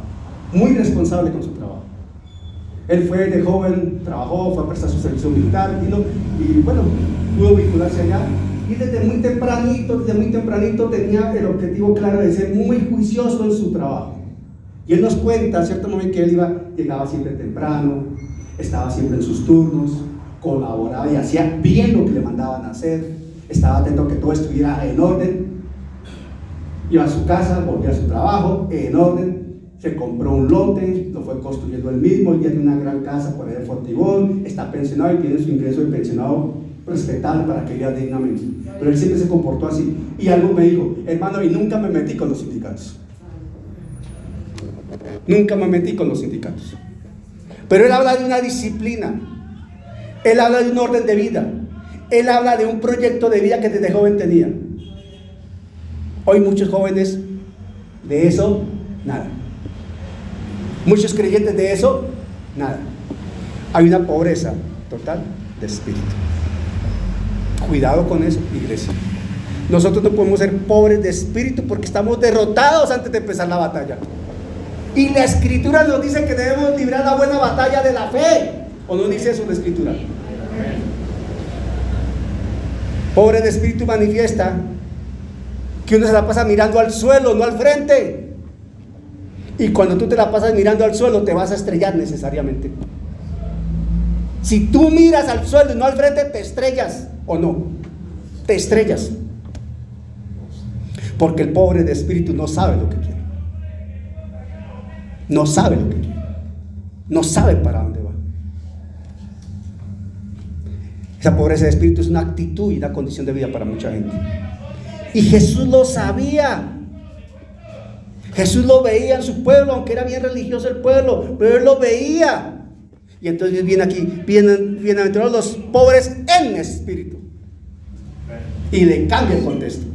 muy responsable con su trabajo. Él fue de joven, trabajó, fue a prestar su servicio militar y bueno, pudo vincularse allá. Y desde muy tempranito tenía el objetivo claro de ser muy juicioso en su trabajo. Y él nos cuenta a cierto momento que él llegaba siempre temprano, estaba siempre en sus turnos, colaboraba y hacía bien lo que le mandaban a hacer, estaba atento a que todo estuviera en orden. Iba a su casa, volvía a su trabajo, en orden, se compró un lote, lo fue construyendo él mismo, ya tiene una gran casa por ahí en Fortibón, está pensionado y tiene su ingreso de pensionado respetable para que viva dignamente. Pero él siempre se comportó así. Y algo me dijo, hermano, y nunca me metí con los sindicatos. Nunca me metí con los sindicatos. Pero él habla de una disciplina, él habla de un orden de vida, él habla de un proyecto de vida que desde joven tenía. Hoy muchos jóvenes de eso, nada. Muchos creyentes de eso, nada. Hay una pobreza total de espíritu. Cuidado con eso, iglesia. Nosotros no podemos ser pobres de espíritu porque estamos derrotados antes de empezar la batalla. Y la Escritura nos dice que debemos librar la buena batalla de la fe. ¿O no dice eso la Escritura? Pobre de espíritu manifiesta que uno se la pasa mirando al suelo, no al frente. Y cuando tú te la pasas mirando al suelo, te vas a estrellar necesariamente. Si tú miras al suelo y no al frente, te estrellas, ¿o no? Te estrellas. Porque el pobre de espíritu no sabe lo que quiere. No sabe lo que quiere. No sabe para dónde va. Esa pobreza de espíritu es una actitud y una condición de vida para mucha gente. Y Jesús lo sabía. Jesús lo veía en su pueblo, aunque era bien religioso el pueblo, pero él lo veía. Y entonces viene aquí, bienaventurados los pobres en espíritu. Y le cambia el contexto.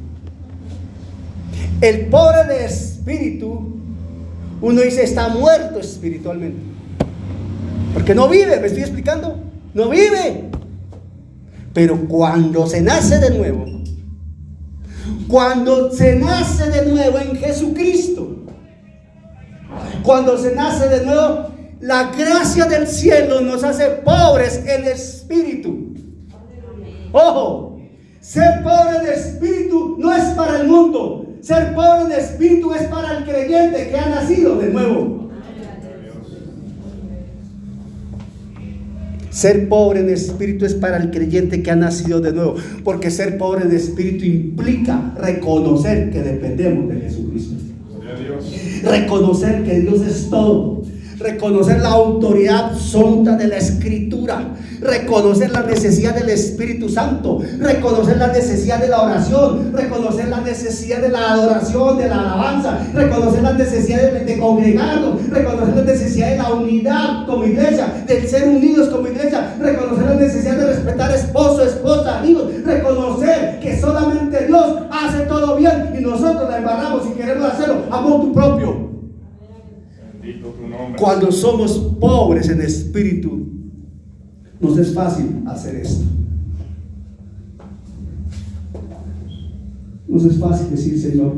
El pobre de espíritu, uno dice, está muerto espiritualmente. Porque no vive, ¿me estoy explicando? No vive. Pero cuando se nace de nuevo, en Jesucristo, cuando se nace de nuevo, la gracia del cielo nos hace pobres en espíritu. Ojo, ser pobre de espíritu no es para el mundo. Ser pobre de espíritu es para el creyente que ha nacido de nuevo. Ser pobre en espíritu es para el creyente que ha nacido de nuevo. Porque ser pobre de espíritu implica reconocer que dependemos de Jesucristo. Reconocer que Dios es todo. Reconocer la autoridad absoluta de la Escritura. Reconocer la necesidad del Espíritu Santo. Reconocer la necesidad de la oración. Reconocer la necesidad de la adoración, de la alabanza. Reconocer la necesidad de congregarnos. Reconocer la necesidad de la unidad como iglesia, del ser unidos como iglesia. Reconocer la necesidad de respetar esposo, esposa, amigos. Reconocer que solamente Dios hace todo bien y nosotros la embarramos y queremos hacerlo a modo propio. Cuando somos pobres en espíritu, nos es fácil hacer esto. Nos es fácil decir, Señor,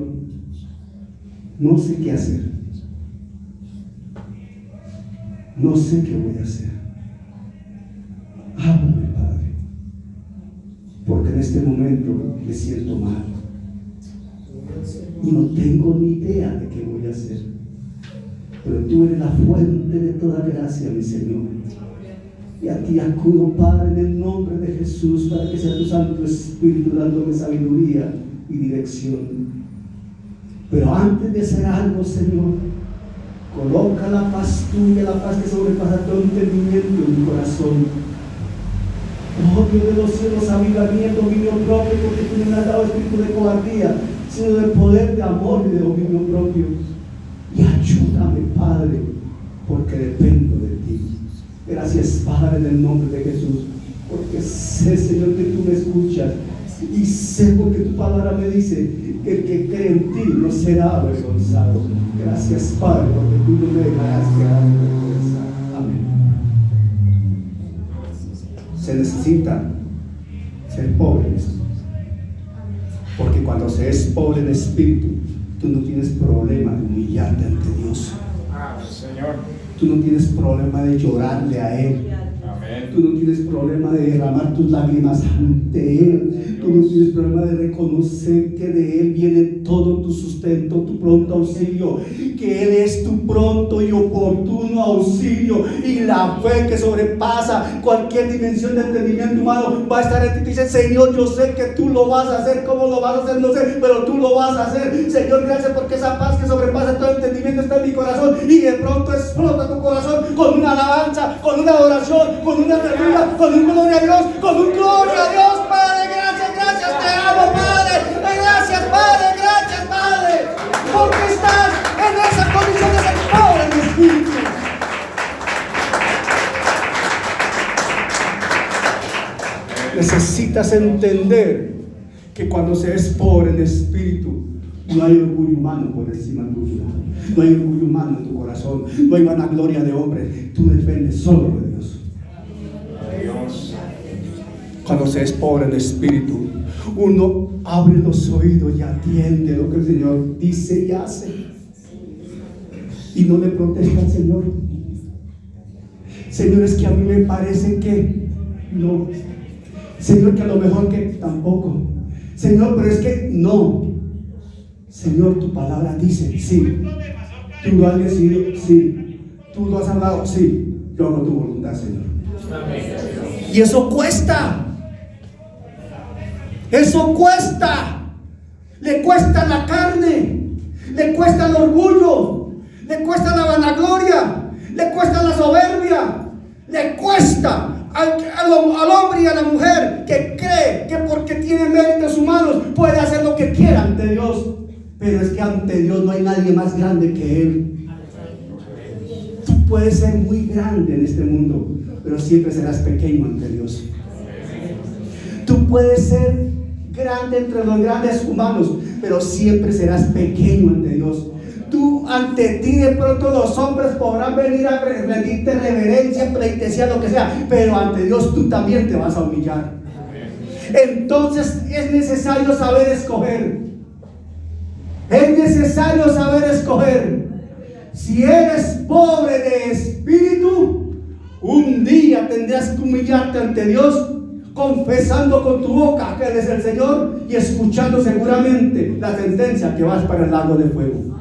no sé qué hacer. No sé qué voy a hacer. Háblame, Padre, porque en este momento me siento mal y no tengo ni idea de qué voy a hacer. Pero tú eres la fuente de toda gracia, mi Señor. Y a ti acudo, Padre, en el nombre de Jesús, para que sea tu Santo Espíritu dándome sabiduría y dirección. Pero antes de hacer algo, Señor, coloca la paz tuya, la paz que sobrepasa todo entendimiento en mi corazón. Oh Dios de los cielos, avivamiento, dominio propio, porque tú no me has dado espíritu de cobardía, sino de poder, de amor y de dominio propio. Y ayúdame, Padre, porque dependo de ti. Gracias, Padre, en el nombre de Jesús, porque sé, Señor, que tú me escuchas Y sé porque tu palabra me dice que el que cree en ti no será avergonzado. Gracias, Padre, porque tú no me dejarás quedar en vergüenza. Amén. Se necesita ser pobre en esto. Porque cuando se es pobre en espíritu, tú no tienes problema de humillarte ante Dios. Señor. Tú no tienes problema de llorarle a Él. Tú no tienes problema de derramar tus lágrimas ante Él. Tú no tienes problema de reconocer que de Él viene todo tu sustento, tu pronto auxilio, que Él es tu pronto y oportuno auxilio, y la fe que sobrepasa cualquier dimensión de entendimiento humano va a estar en ti. Dice: Señor, yo sé que tú lo vas a hacer. ¿Cómo lo vas a hacer? No sé, pero tú lo vas a hacer. Señor, gracias porque esa paz que sobrepasa todo entendimiento está en mi corazón, y de pronto explota tu corazón con una alabanza, con una adoración, con una aleluya, con un gloria a Dios, con un gloria a Dios. Padre, gracias, te amo, Padre. Gracias, Padre, gracias, Padre, porque estás en esa condición de ser pobre en espíritu. Necesitas entender que cuando se es pobre en espíritu, no hay orgullo humano por encima tuyo. No hay orgullo humano en tu corazón. No hay vanagloria de hombre. Tú dependes solo de Dios. Cuando se es pobre en espíritu, uno abre los oídos y atiende lo que el Señor dice y hace, y no le protesta al Señor. Señor, es que a mí me parece que no. Señor, que a lo mejor que tampoco. Señor, pero es que no. Señor, tu palabra dice sí. Tú lo has decidido, sí. Tú lo has hablado, sí. Yo hago tu voluntad, Señor. Y eso cuesta. Eso cuesta. Le cuesta la carne, le cuesta el orgullo, le cuesta la vanagloria, le cuesta la soberbia, le cuesta al hombre y a la mujer que cree que porque tiene méritos humanos puede hacer lo que quiera ante Dios. Pero es que ante Dios no hay nadie más grande que Él. Tú puedes ser muy grande en este mundo, pero siempre serás pequeño ante Dios. Tú puedes ser grande entre los grandes humanos, pero siempre serás pequeño ante Dios. Tú, ante ti de pronto los hombres podrán venir a rendirte reverencia, pleitesía, lo que sea, pero ante Dios tú también te vas a humillar. Entonces es necesario saber escoger. Es necesario saber escoger. Si eres pobre de espíritu, un día tendrás que humillarte ante Dios, confesando con tu boca que Él es el Señor y escuchando seguramente la sentencia que vas para el lago de fuego.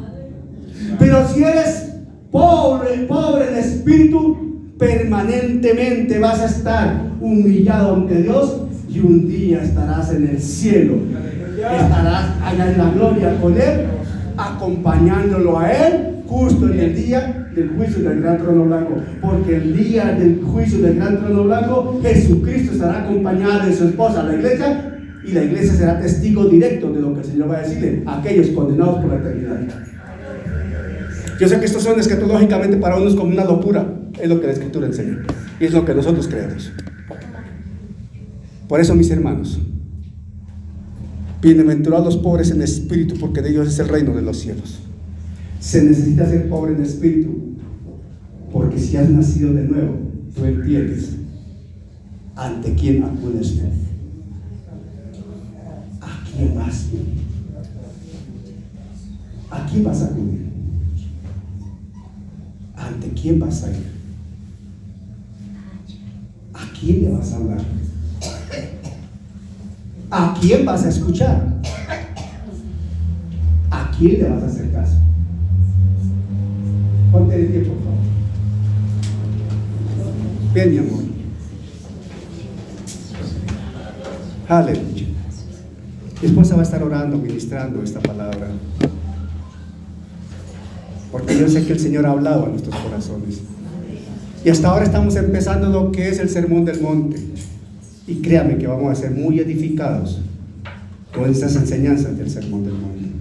Pero si eres pobre en espíritu, permanentemente vas a estar humillado ante Dios, y un día estarás en el cielo, estarás allá en la gloria con Él, acompañándolo a Él, justo en el día del juicio del gran trono blanco. Porque el día del juicio del gran trono blanco, Jesucristo estará acompañado de su esposa, la iglesia, y la iglesia será testigo directo de lo que el Señor va a decirle a aquellos condenados por la eternidad. Yo sé que esto suena escatológicamente para unos como una locura. Es lo que la Escritura enseña, y es lo que nosotros creemos. Por eso, mis hermanos, bienaventurados los pobres en espíritu, porque de ellos es el reino de los cielos. Se necesita ser pobre en espíritu, porque si has nacido de nuevo, tú entiendes ante quién acudes tú. ¿A quién vas? ¿A quién vas a acudir? ¿Ante quién vas a ir? ¿A quién le vas a hablar? ¿A quién vas a escuchar? ¿A quién le vas a hacer caso? Ponte de pie, por favor. Ven, mi amor. Aleluya. Mi esposa va a estar orando, ministrando esta palabra, porque yo sé que el Señor ha hablado a nuestros corazones. Y hasta ahora estamos empezando lo que es el Sermón del Monte. Y créame que vamos a ser muy edificados con estas enseñanzas del Sermón del Monte.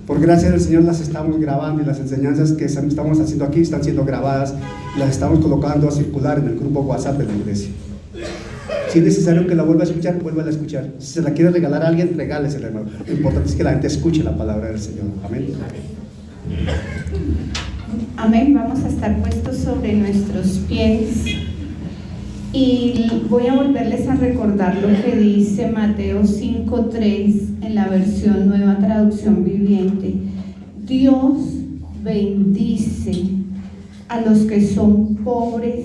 Por gracia del Señor las estamos grabando, y las enseñanzas que estamos haciendo aquí están siendo grabadas y las estamos colocando a circular en el grupo WhatsApp de la iglesia. Si es necesario que la vuelva a escuchar, vuelva a escuchar. Si se la quiere regalar a alguien, regálesela, hermano. Lo importante es que la gente escuche la palabra del Señor. Amén. Amén. Vamos a estar puestos sobre nuestros pies y voy a volverles a recordar lo que dice Mateo 5:3 en la versión Nueva Traducción Viviente. Dios bendice a los que son pobres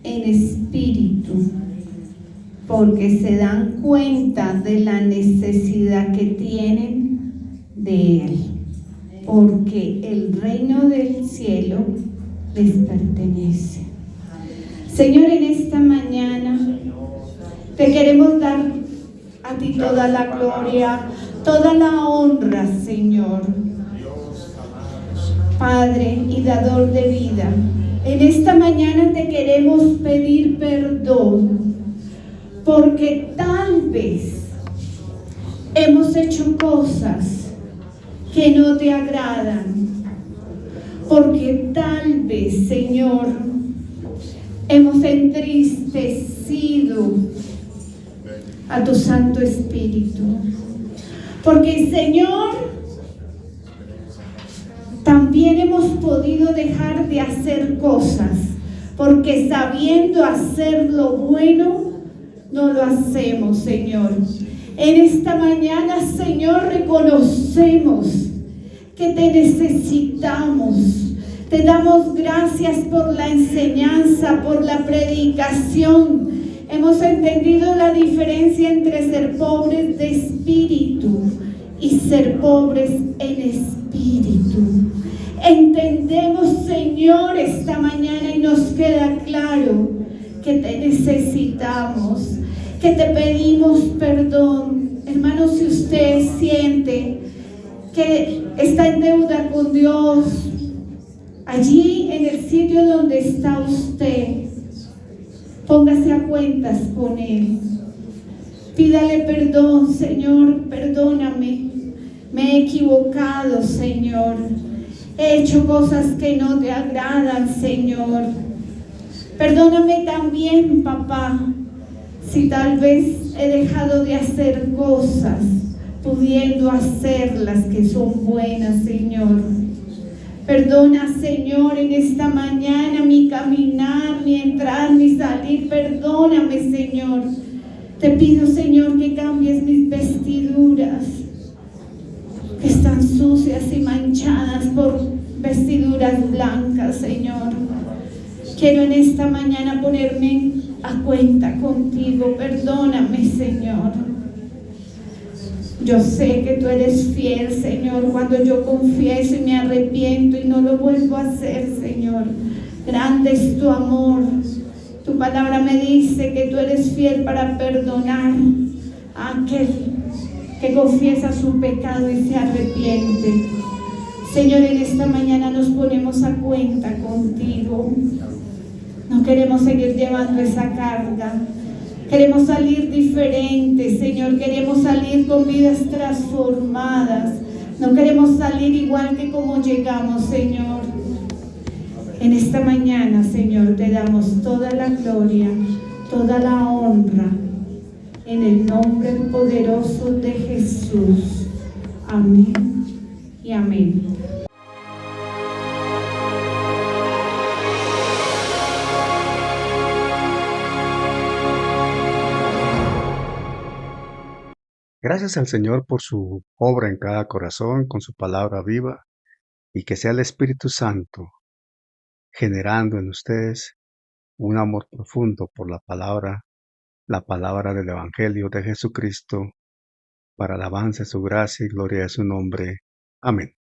en espíritu, porque se dan cuenta de la necesidad que tienen de Él, porque el reino del cielo les pertenece. Señor, en esta mañana te queremos dar a ti toda la gloria, toda la honra, Señor. Padre y dador de vida, en esta mañana te queremos pedir perdón, porque tal vez hemos hecho cosas que no te agradan, porque tal vez, Señor, hemos entristecido a tu Santo Espíritu, porque, Señor, también hemos podido dejar de hacer cosas, porque sabiendo hacer lo bueno, no lo hacemos, Señor. En esta mañana, Señor, reconocemos que te necesitamos. Te damos gracias por la enseñanza, por la predicación. Hemos entendido la diferencia entre ser pobres de espíritu y ser pobres en espíritu. Entendemos, Señor, esta mañana y nos queda claro que te necesitamos, que te pedimos perdón. Hermano, si usted siente que está en deuda con Dios, allí en el sitio donde está usted, póngase a cuentas con Él. Pídale perdón, Señor, perdóname. Me he equivocado, Señor. He hecho cosas que no te agradan, Señor. Perdóname también, papá, si tal vez he dejado de hacer cosas, pudiendo hacerlas que son buenas, Señor. Perdona, Señor, en esta mañana mi caminar, mi entrar, mi salir. Perdóname, Señor. Te pido, Señor, que cambies mis vestiduras, que están sucias y manchadas por vestiduras blancas, Señor. Quiero en esta mañana ponerme a cuenta contigo. Perdóname, Señor. Yo sé que tú eres fiel, Señor, cuando yo confieso y me arrepiento y no lo vuelvo a hacer, Señor. Grande es tu amor. Tu palabra me dice que tú eres fiel para perdonar a aquel que confiesa su pecado y se arrepiente. Señor, en esta mañana nos ponemos a cuenta contigo. No queremos seguir llevando esa carga. Queremos salir diferentes, Señor. Queremos salir con vidas transformadas. No queremos salir igual que como llegamos, Señor. En esta mañana, Señor, te damos toda la gloria, toda la honra. En el nombre poderoso de Jesús. Amén y amén. Gracias al Señor por su obra en cada corazón, con su palabra viva, y que sea el Espíritu Santo generando en ustedes un amor profundo por la palabra del Evangelio de Jesucristo, para alabanza de su gracia y gloria de su nombre. Amén.